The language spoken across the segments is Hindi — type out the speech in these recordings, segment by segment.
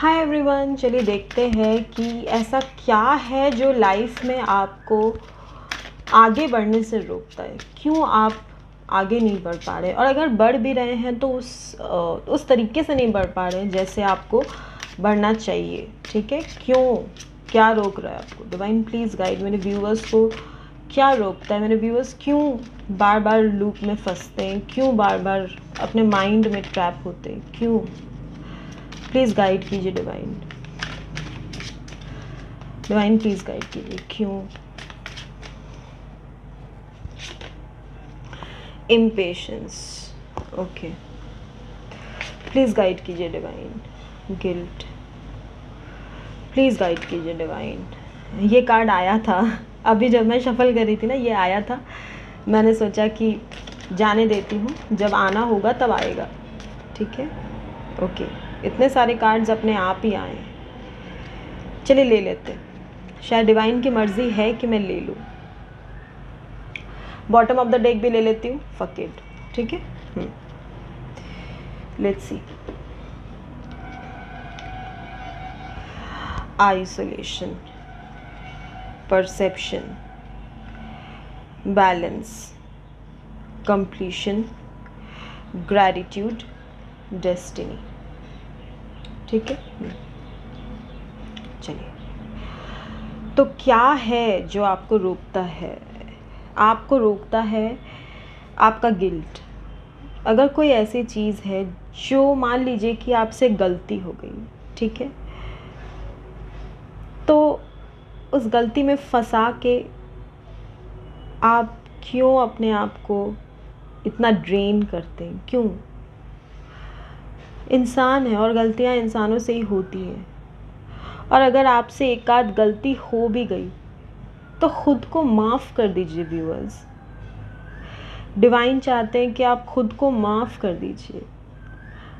हाय एवरीवन, चलिए देखते हैं कि ऐसा क्या है जो लाइफ में आपको आगे बढ़ने से रोकता है। क्यों आप आगे नहीं बढ़ पा रहे, और अगर बढ़ भी रहे हैं तो उस तरीके से नहीं बढ़ पा रहे हैं जैसे आपको बढ़ना चाहिए। ठीक है, क्यों, क्या रोक रहा है आपको? डिवाइन प्लीज़ गाइड मेरे व्यूअर्स को। क्या रोकता है? मेरे व्यूअर्स क्यों बार बार लूप में फंसते हैं, क्यों बार बार अपने माइंड में ट्रैप होते हैं, क्यों? प्लीज़ गाइड कीजिए डिवाइन। डिवाइन प्लीज़ गाइड कीजिए, क्यों? Impatience, okay. प्लीज़ गाइड कीजिए डिवाइन। गिल्ट, प्लीज़ गाइड कीजिए डिवाइन। ये कार्ड आया था अभी जब मैं शफल कर रही थी ना, ये आया था। मैंने सोचा कि जाने देती हूँ, जब आना होगा तब आएगा। ठीक है, ओके। इतने सारे कार्ड्स अपने आप ही आए। चलिए ले लेते हैं, शायद डिवाइन की मर्ज़ी है कि मैं ले लूँ। बॉटम ऑफ द डेक भी ले लेती हूँ, फक इट। ठीक है, let's see. Isolation, perception, balance, completion, gratitude, destiny. ठीक है, चलिए। तो क्या है जो आपको रोकता है? आपको रोकता है आपका गिल्ट। अगर कोई ऐसी चीज़ है जो, मान लीजिए कि आपसे गलती हो गई, ठीक है, तो उस गलती में फंसा के आप क्यों अपने आप को इतना ड्रेन करते हैं? क्यों? इंसान है और गलतियां इंसानों से ही होती हैं। और अगर आपसे एक आध गलती हो भी गई तो खुद को माफ़ कर दीजिए व्यूअर्स। डिवाइन चाहते हैं कि आप खुद को माफ़ कर दीजिए।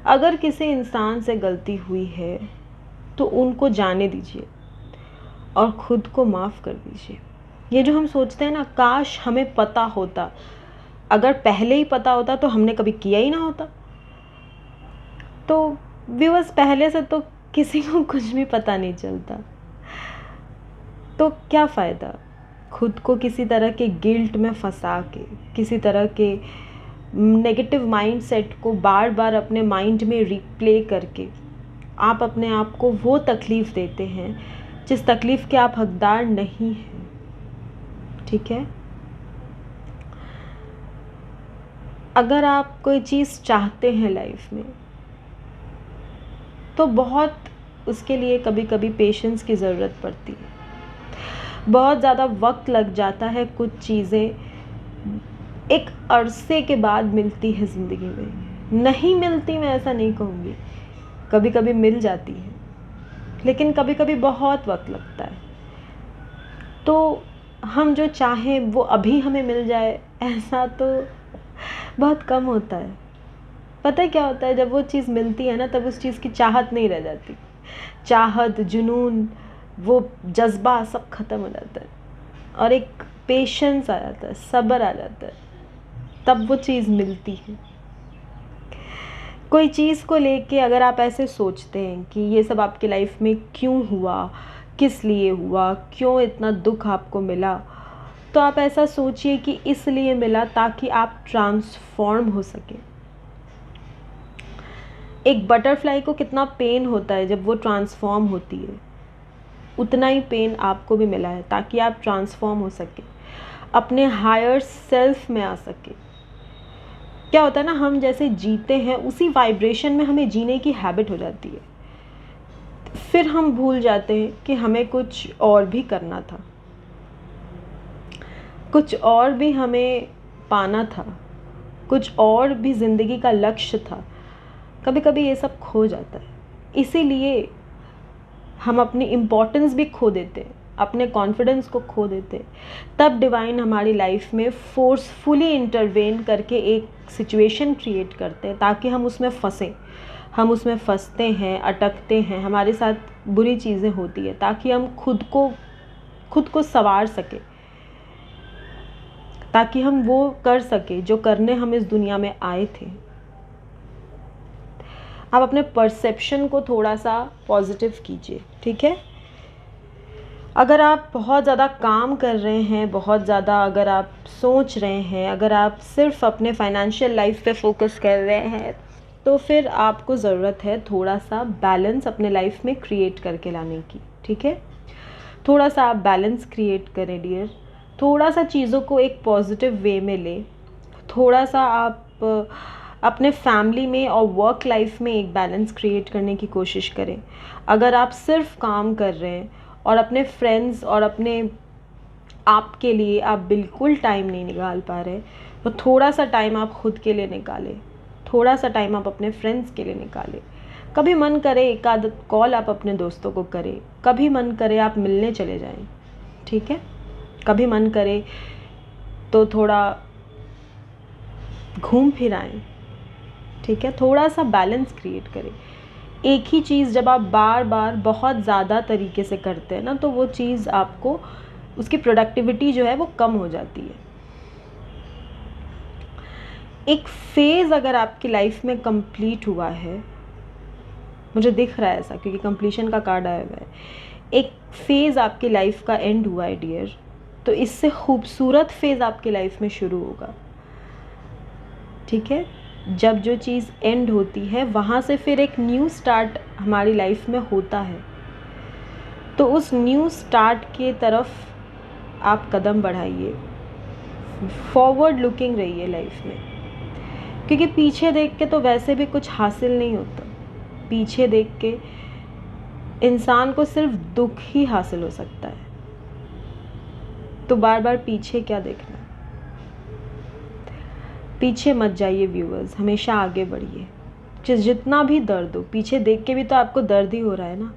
अगर किसी इंसान से गलती हुई है तो उनको जाने दीजिए और ख़ुद को माफ़ कर दीजिए। ये जो हम सोचते हैं ना, काश हमें पता होता, अगर पहले ही पता होता तो हमने कभी किया ही ना होता। तो व्यूअर्स, पहले से तो किसी को कुछ भी पता नहीं चलता, तो क्या फ़ायदा खुद को किसी तरह के गिल्ट में फंसा के, किसी तरह के नेगेटिव माइंडसेट को बार बार अपने माइंड में रिप्ले करके आप अपने आप को वो तकलीफ़ देते हैं जिस तकलीफ़ के आप हकदार नहीं हैं। ठीक है, अगर आप कोई चीज़ चाहते हैं लाइफ में तो बहुत उसके लिए कभी कभी पेशेंस की ज़रूरत पड़ती है। बहुत ज़्यादा वक्त लग जाता है। कुछ चीज़ें एक अरसे के बाद मिलती है ज़िंदगी में। नहीं मिलती, मैं ऐसा नहीं कहूँगी, कभी कभी मिल जाती है, लेकिन कभी कभी बहुत वक्त लगता है। तो हम जो चाहें वो अभी हमें मिल जाए, ऐसा तो बहुत कम होता है। पता है क्या होता है? जब वो चीज़ मिलती है ना, तब उस चीज़ की चाहत नहीं रह जाती। चाहत, जुनून, वो जज्बा सब ख़त्म हो जाता है और एक पेशेंस आ जाता है, सब्र आ जाता है, तब वो चीज़ मिलती है। कोई चीज़ को लेके अगर आप ऐसे सोचते हैं कि ये सब आपकी लाइफ में क्यों हुआ, किस लिए हुआ, क्यों इतना दुख आपको मिला, तो आप ऐसा सोचिए कि इसलिए मिला ताकि आप ट्रांसफॉर्म हो सके। एक बटरफ्लाई को कितना पेन होता है जब वो ट्रांसफॉर्म होती है, उतना ही पेन आपको भी मिला है ताकि आप ट्रांसफॉर्म हो सके, अपने हायर सेल्फ में आ सके। क्या होता है ना, हम जैसे जीते हैं उसी वाइब्रेशन में हमें जीने की हैबिट हो जाती है। फिर हम भूल जाते हैं कि हमें कुछ और भी करना था, कुछ और भी हमें पाना था, कुछ और भी ज़िंदगी का लक्ष्य था। कभी कभी ये सब खो जाता है, इसीलिए हम अपनी इम्पोर्टेंस भी खो देते हैं, अपने कॉन्फिडेंस को खो देते हैं। तब डिवाइन हमारी लाइफ में फोर्सफुली इंटरवेन करके एक सिचुएशन क्रिएट करते हैं ताकि हम उसमें फंसें। हम उसमें फंसते हैं, अटकते हैं, हमारे साथ बुरी चीज़ें होती है ताकि हम खुद को संवार सके, ताकि हम वो कर सके जो करने हम इस दुनिया में आए थे। आप अपने परसेप्शन को थोड़ा सा पॉजिटिव कीजिए, ठीक है। अगर आप बहुत ज़्यादा काम कर रहे हैं, बहुत ज़्यादा अगर आप सोच रहे हैं, अगर आप सिर्फ अपने फाइनेंशियल लाइफ पे फोकस कर रहे हैं, तो फिर आपको ज़रूरत है थोड़ा सा बैलेंस अपने लाइफ में क्रिएट करके लाने की, ठीक है। थोड़ा सा आप बैलेंस क्रिएट करें डियर, थोड़ा सा चीज़ों को एक पॉजिटिव वे में लें, थोड़ा सा आप अपने फैमिली में और वर्क लाइफ में एक बैलेंस क्रिएट करने की कोशिश करें। अगर आप सिर्फ काम कर रहे हैं और अपने फ्रेंड्स और अपने आप के लिए आप बिल्कुल टाइम नहीं निकाल पा रहे, तो थोड़ा सा टाइम आप खुद के लिए निकालें, थोड़ा सा टाइम आप अपने फ्रेंड्स के लिए निकालें। कभी मन करे एक आध कॉल आप अपने दोस्तों को करें, कभी मन करे आप मिलने चले जाएं, ठीक है। कभी मन करे तो थोड़ा घूम फिर आएं, ठीक है। थोड़ा सा बैलेंस क्रिएट करें। एक ही चीज़ जब आप बार बार बहुत ज़्यादा तरीके से करते हैं ना, तो वो चीज़ आपको उसकी प्रोडक्टिविटी जो है वो कम हो जाती है। एक फेज़ अगर आपकी लाइफ में कंप्लीट हुआ है, मुझे दिख रहा है ऐसा क्योंकि कंप्लीशन का कार्ड आया हुआ है, एक फेज़ आपकी लाइफ का एंड हुआ है डियर, तो इससे खूबसूरत फेज़ आपकी लाइफ में शुरू होगा, ठीक है। जब जो चीज़ एंड होती है वहाँ से फिर एक न्यू स्टार्ट हमारी लाइफ में होता है, तो उस न्यू स्टार्ट के तरफ आप कदम बढ़ाइए, फॉरवर्ड लुकिंग रहिए लाइफ में, क्योंकि पीछे देख के तो वैसे भी कुछ हासिल नहीं होता। पीछे देख के इंसान को सिर्फ दुख ही हासिल हो सकता है, तो बार बार पीछे क्या देखना। पीछे मत जाइए व्यूअर्स, हमेशा आगे बढ़िए। जितना भी दर्द हो, पीछे देख के भी तो आपको दर्द ही हो रहा है ना,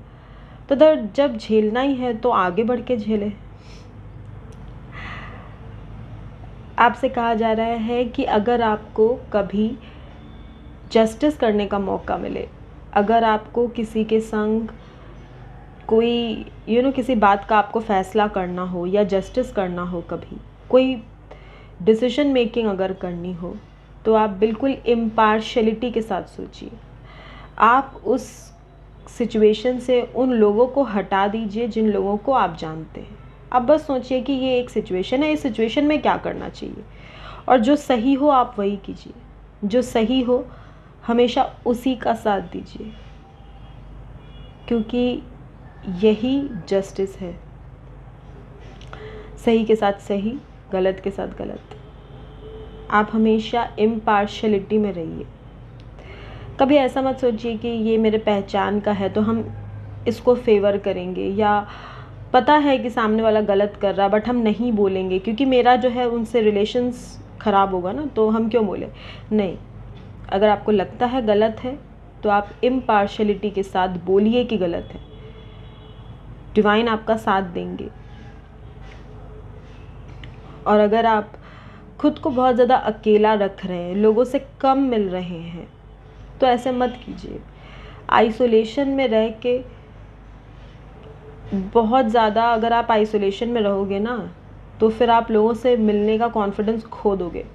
तो दर्द जब झेलना ही है तो आगे बढ़ के झेले। आपसे कहा जा रहा है कि अगर आपको कभी जस्टिस करने का मौका मिले, अगर आपको किसी के संग कोई किसी बात का आपको फैसला करना हो या जस्टिस करना हो, कभी कोई डिसीजन मेकिंग अगर करनी हो, तो आप बिल्कुल इम्पार्शलिटी के साथ सोचिए। आप उस सिचुएशन से उन लोगों को हटा दीजिए जिन लोगों को आप जानते हैं। आप बस सोचिए कि ये एक सिचुएशन है, इस सिचुएशन में क्या करना चाहिए, और जो सही हो आप वही कीजिए। जो सही हो हमेशा उसी का साथ दीजिए, क्योंकि यही जस्टिस है। सही के साथ सही, गलत के साथ गलत। आप हमेशा इम्पार्शलिटी में रहिए। कभी ऐसा मत सोचिए कि ये मेरे पहचान का है तो हम इसको फेवर करेंगे, या पता है कि सामने वाला गलत कर रहा बट हम नहीं बोलेंगे क्योंकि मेरा जो है उनसे रिलेशंस ख़राब होगा ना, तो हम क्यों बोले। नहीं, अगर आपको लगता है गलत है तो आप इम्पार्शलिटी के साथ बोलिए कि गलत है। डिवाइन आपका साथ देंगे। और अगर आप खुद को बहुत ज़्यादा अकेला रख रहे हैं, लोगों से कम मिल रहे हैं, तो ऐसे मत कीजिए। आइसोलेशन में रह के बहुत ज़्यादा अगर आप आइसोलेशन में रहोगे ना, तो फिर आप लोगों से मिलने का कॉन्फिडेंस खो दोगे।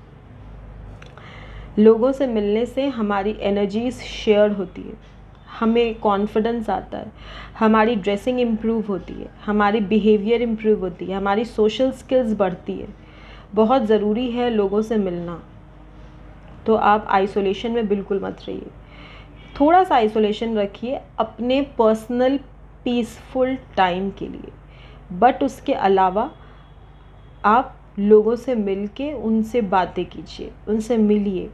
लोगों से मिलने से हमारी एनर्जीज शेयर होती है, हमें कॉन्फिडेंस आता है, हमारी ड्रेसिंग इम्प्रूव होती है, हमारी बिहेवियर इम्प्रूव होती है, हमारी सोशल स्किल्स बढ़ती है। बहुत ज़रूरी है लोगों से मिलना। तो आप आइसोलेशन में बिल्कुल मत रहिए। थोड़ा सा आइसोलेशन रखिए अपने पर्सनल पीसफुल टाइम के लिए, बट उसके अलावा आप लोगों से मिल के उनसे बातें कीजिए, उनसे मिलिए,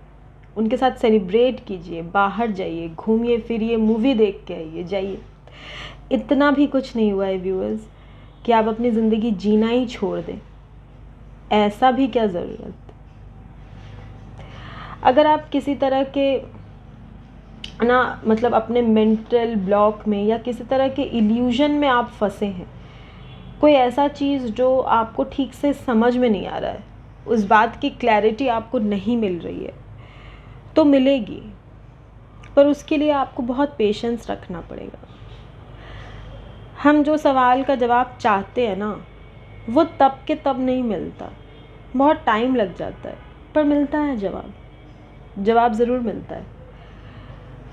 उनके साथ सेलिब्रेट कीजिए, बाहर जाइए, घूमिए फिरिए, मूवी देख के आइए, जाइए। इतना भी कुछ नहीं हुआ है व्यूअर्स कि आप अपनी ज़िंदगी जीना ही छोड़ दें। ऐसा भी क्या ज़रूरत। अगर आप किसी तरह के मतलब अपने मेंटल ब्लॉक में या किसी तरह के इल्यूजन में आप फंसे हैं, कोई ऐसा चीज़ जो आपको ठीक से समझ में नहीं आ रहा है, उस बात की क्लैरिटी आपको नहीं मिल रही है, तो मिलेगी, पर उसके लिए आपको बहुत पेशेंस रखना पड़ेगा। हम जो सवाल का जवाब चाहते हैं ना, वो तब के तब नहीं मिलता, बहुत टाइम लग जाता है, पर मिलता है जवाब ज़रूर मिलता है।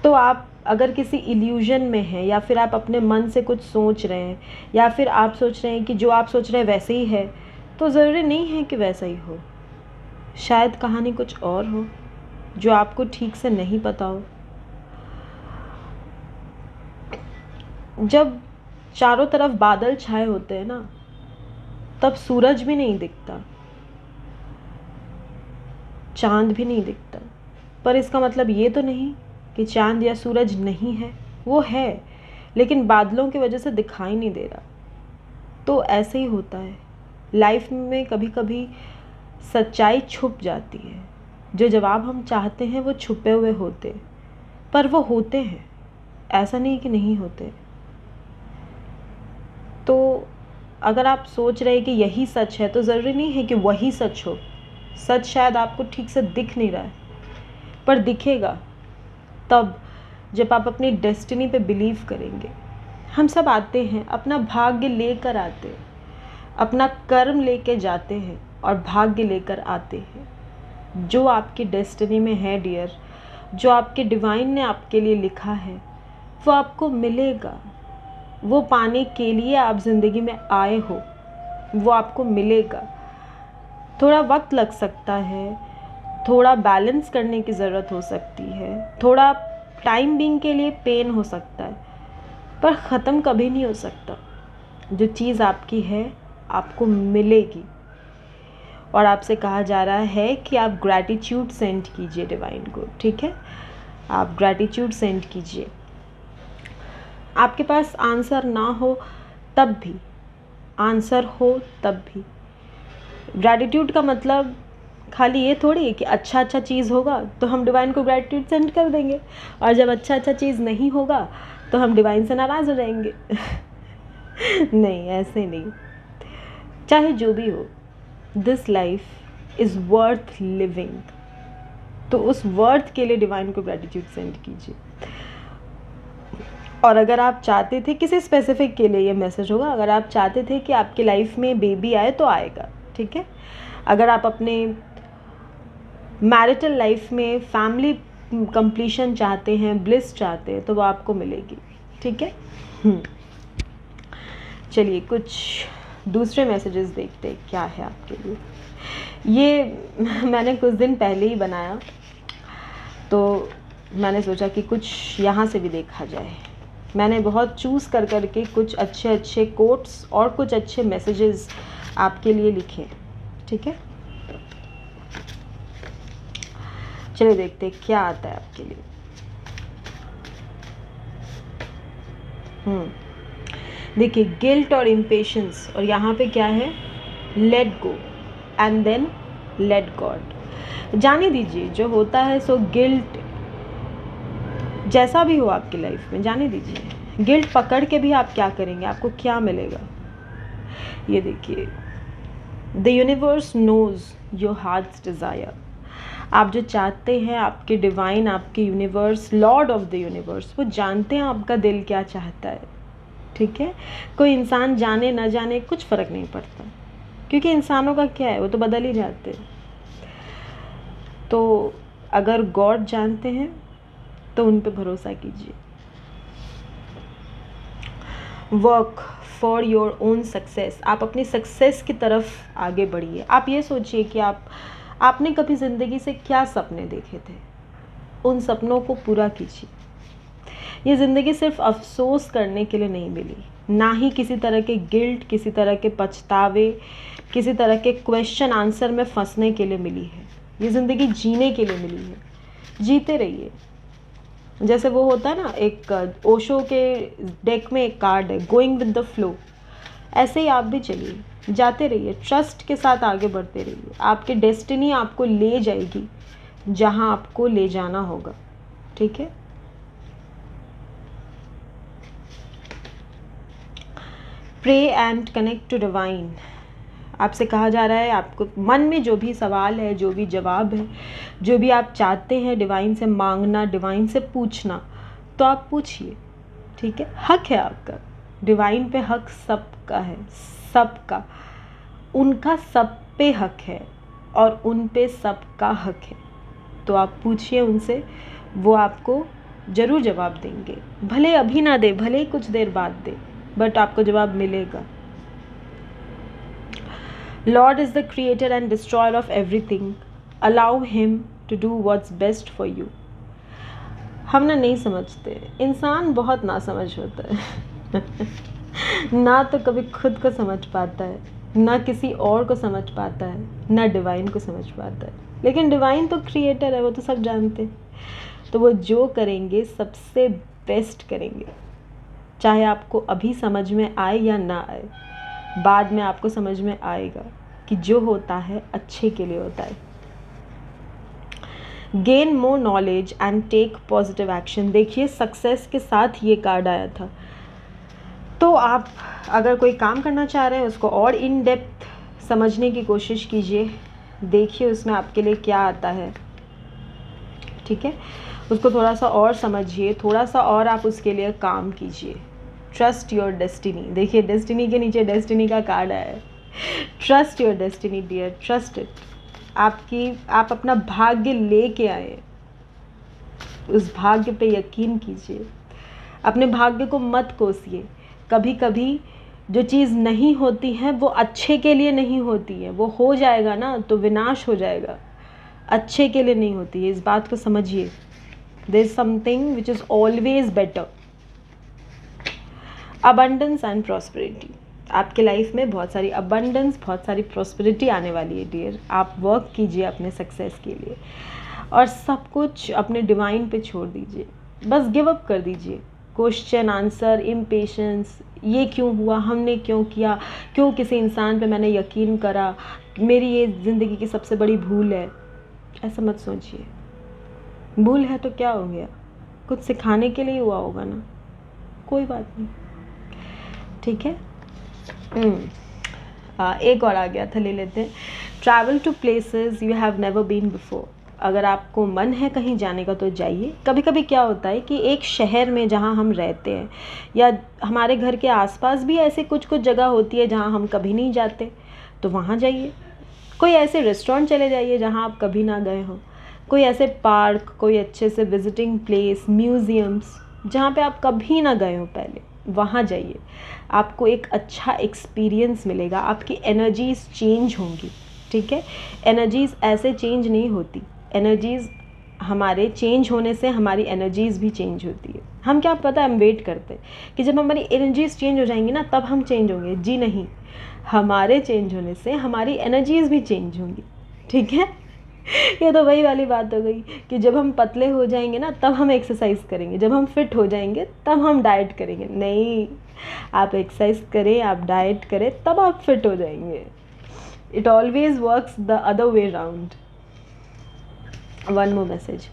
तो आप अगर किसी इल्यूजन में हैं, या फिर आप अपने मन से कुछ सोच रहे हैं, या फिर आप सोच रहे हैं कि जो आप सोच रहे हैं वैसे ही है, तो ज़रूरी नहीं है कि वैसा ही हो। शायद कहानी कुछ और हो जो आपको ठीक से नहीं पता हो। जब चारों तरफ बादल छाए होते हैं ना, तब सूरज भी नहीं दिखता, चांद भी नहीं दिखता। पर इसका मतलब ये तो नहीं कि चांद या सूरज नहीं है, वो है, लेकिन बादलों की वजह से दिखाई नहीं दे रहा। तो ऐसे ही होता है लाइफ में, कभी कभी सच्चाई छुप जाती है। जो जवाब हम चाहते हैं वो छुपे हुए होते, पर वो होते हैं, ऐसा नहीं कि नहीं होते। तो अगर आप सोच रहे हैं कि यही सच है, तो ज़रूरी नहीं है कि वही सच हो। सच शायद आपको ठीक से दिख नहीं रहा है, पर दिखेगा तब जब आप अपनी डेस्टिनी पे बिलीव करेंगे। हम सब आते हैं, अपना भाग्य लेकर आते हैं, अपना कर्म लेके जाते हैं और भाग्य लेकर आते हैं। जो आपकी डेस्टिनी में है डियर, जो आपके डिवाइन ने आपके लिए लिखा है, वो आपको मिलेगा। वो पाने के लिए आप ज़िंदगी में आए हो, वो आपको मिलेगा। थोड़ा वक्त लग सकता है, थोड़ा बैलेंस करने की ज़रूरत हो सकती है, थोड़ा टाइम बीइंग के लिए पेन हो सकता है, पर ख़त्म कभी नहीं हो सकता। जो चीज़ आपकी है आपको मिलेगी। और आपसे कहा जा रहा है कि आप ग्रैटिट्यूड सेंड कीजिए डिवाइन को, ठीक है? आप ग्रैटिट्यूड सेंड कीजिए। आपके पास आंसर ना हो तब भी, आंसर हो तब भी। ग्रैटिट्यूड का मतलब खाली ये थोड़ी है कि अच्छा चीज़ होगा तो हम डिवाइन को ग्रैटिट्यूड सेंड कर देंगे, और जब अच्छा चीज़ नहीं होगा तो हम डिवाइन से नाराज़ हो जाएंगे। नहीं, ऐसे नहीं। चाहे जो भी हो, this life is worth living. तो उस वर्थ के लिए डिवाइन को ग्रैटिट्यूड सेंड कीजिए। और अगर आप चाहते थे, किसी स्पेसिफिक के लिए ये मैसेज होगा, अगर आप चाहते थे कि आपकी लाइफ में बेबी आए तो आएगा, ठीक है? अगर आप अपने मैरिटल लाइफ में फैमिली कंप्लीशन चाहते हैं, ब्लिस चाहते हैं, तो वो आपको मिलेगी, ठीक है? चलिए कुछ दूसरे मैसेजेस देखते हैं क्या है आपके लिए। ये मैंने कुछ दिन पहले ही बनाया, तो मैंने सोचा कि कुछ यहाँ से भी देखा जाए। मैंने बहुत चूज़ कर करके कुछ अच्छे कोट्स और कुछ अच्छे मैसेजेस आपके लिए लिखे, ठीक है? चलिए देखते हैं क्या आता है आपके लिए। देखिए, गिल्ट और इम्पेशंस, और यहाँ पे क्या है? Let go and then let God. जाने दीजिए, जो होता है सो गिल्ट जैसा भी हो आपकी लाइफ में, जाने दीजिए। गिल्ट पकड़ के भी आप क्या करेंगे, आपको क्या मिलेगा? ये देखिए, the universe knows your heart's desire. आप जो चाहते हैं, आपके डिवाइन, आपके universe, lord of the universe, वो जानते हैं आपका दिल क्या चाहता है, ठीक है? कोई इंसान जाने ना जाने कुछ फ़र्क नहीं पड़ता, क्योंकि इंसानों का क्या है, वो तो बदल ही जाते हैं। तो अगर गॉड जानते हैं तो उन पे भरोसा कीजिए। Work for your own success. आप अपनी सक्सेस की तरफ आगे बढ़िए। आप ये सोचिए कि आपने कभी ज़िंदगी से क्या सपने देखे थे, उन सपनों को पूरा कीजिए। ये ज़िंदगी सिर्फ अफसोस करने के लिए नहीं मिली, ना ही किसी तरह के गिल्ट, किसी तरह के पछतावे, किसी तरह के क्वेश्चन आंसर में फंसने के लिए मिली है। ये ज़िंदगी जीने के लिए मिली है। जीते रहिए। जैसे वो होता है ना, एक ओशो के डेक में एक कार्ड है, गोइंग विद द फ्लो। ऐसे ही आप भी चलिए, जाते रहिए, ट्रस्ट के साथ आगे बढ़ते रहिए। आपकी डेस्टिनी आपको ले जाएगी जहां आपको ले जाना होगा, ठीक है? Pray and connect to divine. आपसे कहा जा रहा है, आपको मन में जो भी सवाल है, जो भी जवाब है, जो भी आप चाहते हैं डिवाइन से मांगना, डिवाइन से पूछना, तो आप पूछिए, ठीक है? हक है आपका, डिवाइन पे हक सबका है, सबका। उनका सब पे हक है और उन पे सबका हक है। तो आप पूछिए उनसे, वो आपको ज़रूर जवाब देंगे, भले अभी ना दे, भले ही कुछ देर बाद दे, बट आपको जवाब मिलेगा। Lord is the creator and destroyer of everything, allow him to do what's best for you. हम ना नहीं समझते, इंसान बहुत ना समझ होता है ना तो कभी खुद को समझ पाता है, ना किसी और को समझ पाता है, ना डिवाइन को समझ पाता है। लेकिन डिवाइन तो क्रिएटर है, वो तो सब जानते हैं। तो वो जो करेंगे सबसे बेस्ट करेंगे, चाहे आपको अभी समझ में आए या ना आए, बाद में आपको समझ में आएगा कि जो होता है अच्छे के लिए होता है। Gain more knowledge and take positive action. देखिए सक्सेस के साथ ये कार्ड आया था। तो आप अगर कोई काम करना चाह रहे हैं उसको और इन डेप्थ समझने की कोशिश कीजिए, देखिए उसमें आपके लिए क्या आता है, ठीक है, उसको थोड़ा सा और समझिए, थोड़ा सा और आप उसके लिए काम कीजिए। Trust your destiny. देखिए डेस्टिनी के नीचे डेस्टिनी का कार्ड आया है। Trust your destiny dear, trust it. आप अपना भाग्य लेके आए, उस भाग्य पे यकीन कीजिए, अपने भाग्य को मत कोसिए। कभी कभी जो चीज़ नहीं होती है वो अच्छे के लिए नहीं होती है, वो हो जाएगा ना तो विनाश हो जाएगा, अच्छे के लिए नहीं होती है, इस बात को समझिए। There is something which is always better. Abundance and prosperity. आपके लाइफ में बहुत सारी अबंडेंस, बहुत सारी प्रॉस्पेरिटी आने वाली है डियर। आप वर्क कीजिए अपने सक्सेस के लिए और सब कुछ अपने डिवाइन पे छोड़ दीजिए, बस गिव अप कर दीजिए। क्वेश्चन आंसर, इम्पेशेंस, ये क्यों हुआ, हमने क्यों किया, क्यों किसी इंसान पे मैंने यकीन करा, मेरी ये ज़िंदगी की सबसे बड़ी भूल है, ऐसा मत सोचिए। भूल है तो क्या हो गया, कुछ सिखाने के लिए हुआ होगा ना, कोई बात नहीं, ठीक है। एक और आ गया था, ले लेते हैं। Travel to places you have never been before. अगर आपको मन है कहीं जाने का तो जाइए। कभी कभी क्या होता है कि एक शहर में जहाँ हम रहते हैं या हमारे घर के आसपास भी ऐसे कुछ कुछ जगह होती है जहाँ हम कभी नहीं जाते, तो वहाँ जाइए। कोई ऐसे रेस्टोरेंट चले जाइए जहाँ आप कभी ना गए हों, कोई ऐसे पार्क, कोई अच्छे से विजिटिंग प्लेस, म्यूज़ियम्स जहाँ पे आप कभी ना गए हो पहले, वहाँ जाइए। आपको एक अच्छा एक्सपीरियंस मिलेगा, आपकी एनर्जीज़ चेंज होंगी, ठीक है। एनर्जीज़ ऐसे चेंज नहीं होती, एनर्जीज़ हमारे चेंज होने से हमारी एनर्जीज़ भी चेंज होती है। हम क्या पता, हम वेट करते हैं कि जब हमारी एनर्जीज़ चेंज हो जाएंगी ना तब हम चेंज होंगे। जी नहीं, हमारे चेंज होने से हमारी एनर्जीज़ भी चेंज होंगी, ठीक है। ये तो वही वाली बात हो गई कि जब हम पतले हो जाएंगे ना तब हम एक्सरसाइज करेंगे, जब हम फिट हो जाएंगे तब हम डाइट करेंगे। नहीं, आप एक्सरसाइज करें, आप डाइट करें, तब आप फिट हो जाएंगे। It always works the other way round. One more message,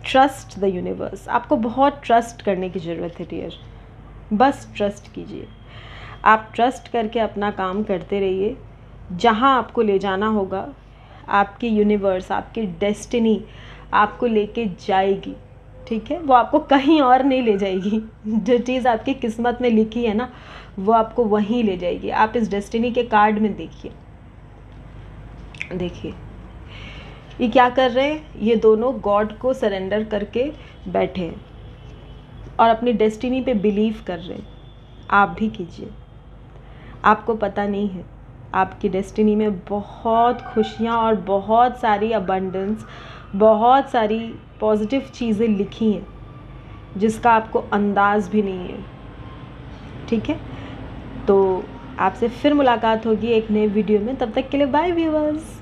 trust the universe. आपको बहुत ट्रस्ट करने की ज़रूरत है डियर, बस ट्रस्ट कीजिए। आप ट्रस्ट करके अपना काम करते रहिए। जहाँ आपको ले जाना होगा, आपकी यूनिवर्स, आपकी डेस्टिनी आपको लेके जाएगी, ठीक है। वो आपको कहीं और नहीं ले जाएगी। जो चीज़ आपकी किस्मत में लिखी है ना वो आपको वहीं ले जाएगी। आप इस डेस्टिनी के कार्ड में देखिए, देखिए ये क्या कर रहे हैं, ये दोनों गॉड को सरेंडर करके बैठे हैं और अपनी डेस्टिनी पे बिलीव कर रहे हैं। आप भी कीजिए। आपको पता नहीं है आपकी डेस्टिनी में बहुत खुशियाँ और बहुत सारी अबंडेंस, बहुत सारी पॉजिटिव चीज़ें लिखी हैं जिसका आपको अंदाज़ भी नहीं है, ठीक है। तो आपसे फिर मुलाकात होगी एक नए वीडियो में, तब तक के लिए बाय व्यूअर्स।